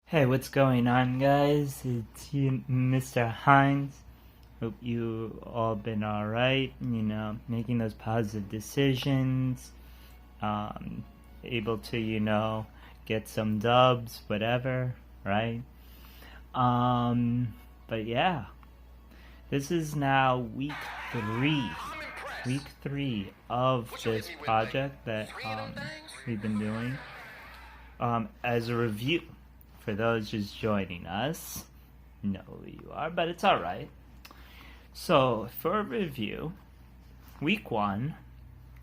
Hey, what's going on, guys? It's you, Mr. Hines. Hope you all been alright, making those positive decisions, um, able to, get some dubs, whatever, right? Um, but yeah, this is now three, week three of this project that we've been doing. As a review, for those just joining us, know who you are, but it's alright. So, for a review, week one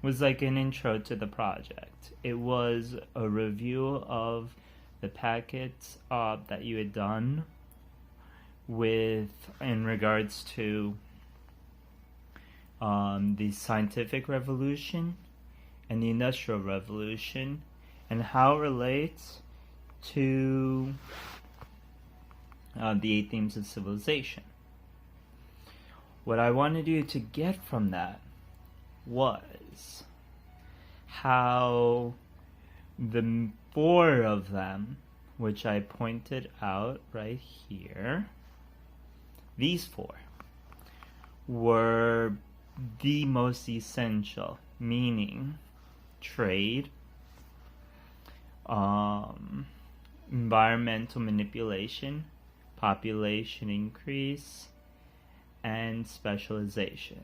was like an intro to the project. It was a review of the packets that you had done in regards to the scientific revolution and the industrial revolution and how it relates to the 8 themes of civilization. What I wanted you to get from that was how the 4 of them, which I pointed out right here, these 4 were the most essential, meaning trade, environmental manipulation, population increase, and specialization.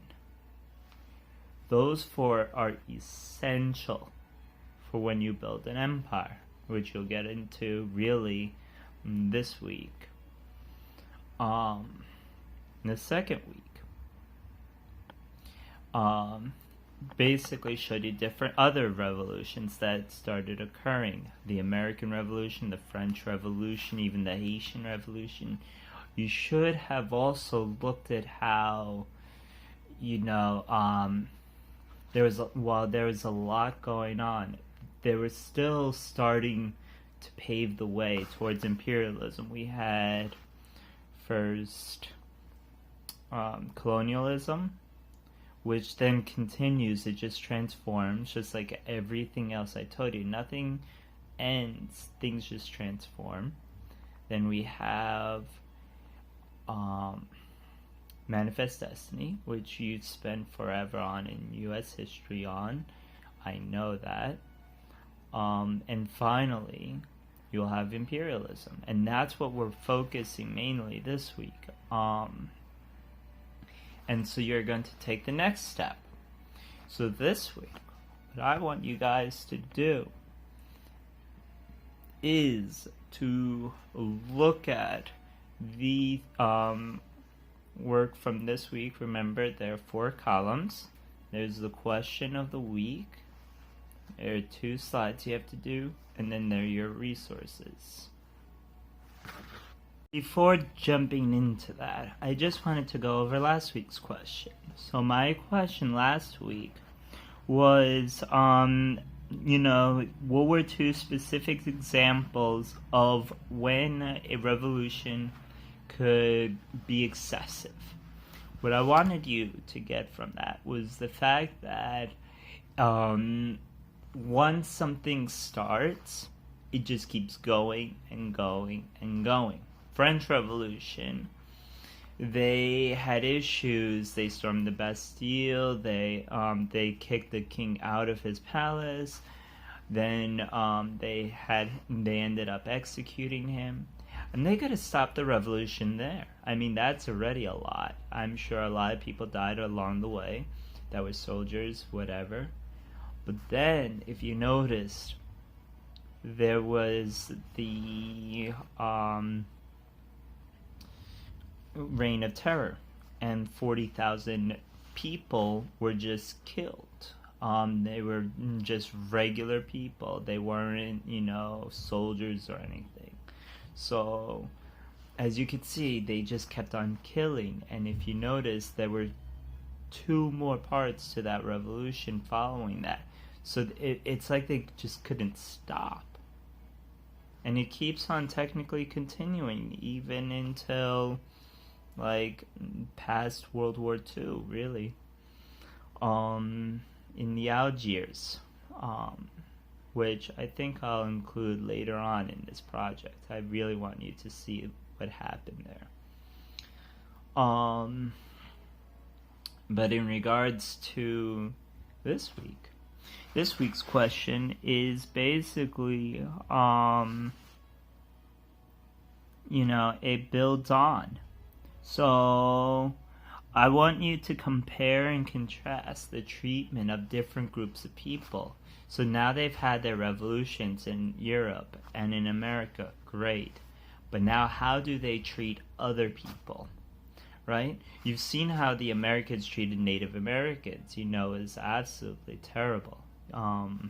Those 4 are essential for when you build an empire, which you'll get into really this week. The second week, basically showed you different other revolutions that started occurring. The American Revolution, the French Revolution, even the Haitian Revolution. You should have also looked at how, while there was a lot going on, they were still starting to pave the way towards imperialism. We had first colonialism, which then continues. It just transforms, just like everything else I told you. Nothing ends, things just transform. Then we have Manifest Destiny, which you'd spend forever on in U.S. history on. I know that. And finally, you'll have imperialism. And that's what we're focusing mainly this week. And so you're going to take the next step. So this week, what I want you guys to do is to look at the work from this week. Remember, there are 4 columns. There's the question of the week. There are 2 slides you have to do, and then there are your resources. Before jumping into that, I just wanted to go over last week's question. So my question last week was, what were 2 specific examples of when a revolution could be excessive? What I wanted you to get from that was the fact that once something starts, it just keeps going and going and going. French Revolution, they had issues. They stormed the Bastille. They kicked the king out of his palace. Then they ended up executing him, and they could have stopped the revolution there. I mean, that's already a lot. I'm sure a lot of people died along the way. That were soldiers, whatever. But then, if you noticed, there was the Reign of Terror, and 40,000 people were just killed. They were just regular people. They weren't, soldiers or anything. So, as you could see, they just kept on killing. And if you notice, there were 2 more parts to that revolution following that. So it's like they just couldn't stop. And it keeps on technically continuing even until past World War II, really. In the Algiers which I think I'll include later on in this project. I really want you to see what happened there. But in regards to this week's question is basically, it builds on. So I want you to compare and contrast the treatment of different groups of people. So now they've had their revolutions in Europe and in America, great. But now how do they treat other people? Right? You've seen how the Americans treated Native Americans, is absolutely terrible. You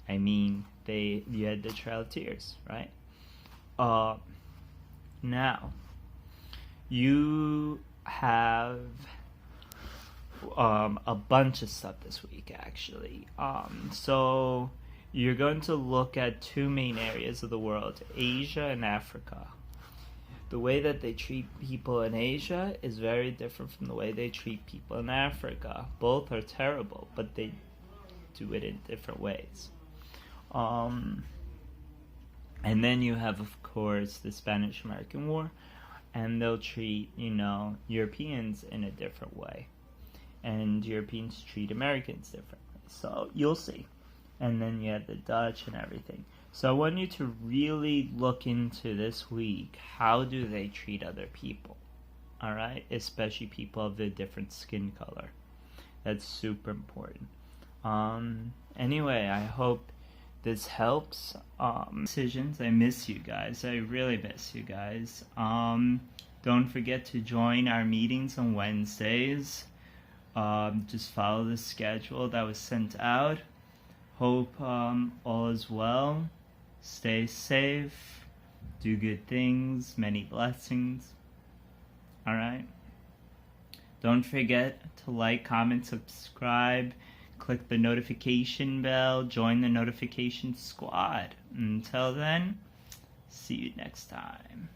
had the Trail of Tears, right? Now, you have a bunch of stuff this week, actually. So you're going to look at two main areas of the world, Asia and Africa. The way that they treat people in Asia is very different from the way they treat people in Africa. Both are terrible, but they do it in different ways. And then you have, of course, the Spanish-American War, and they'll treat, Europeans in a different way. And Europeans treat Americans differently. So you'll see. And then you have the Dutch and everything. So I want you to really look into this week. How do they treat other people? All right? Especially people of a different skin color. That's super important. Anyway, I hope this helps. Decisions. I miss you guys. I really miss you guys. Don't forget to join our meetings on Wednesdays. Just follow the schedule that was sent out. Hope all is well. Stay safe. Do good things. Many blessings. Alright? Don't forget to like, comment, subscribe. Click the notification bell. Join the notification squad. Until then, see you next time.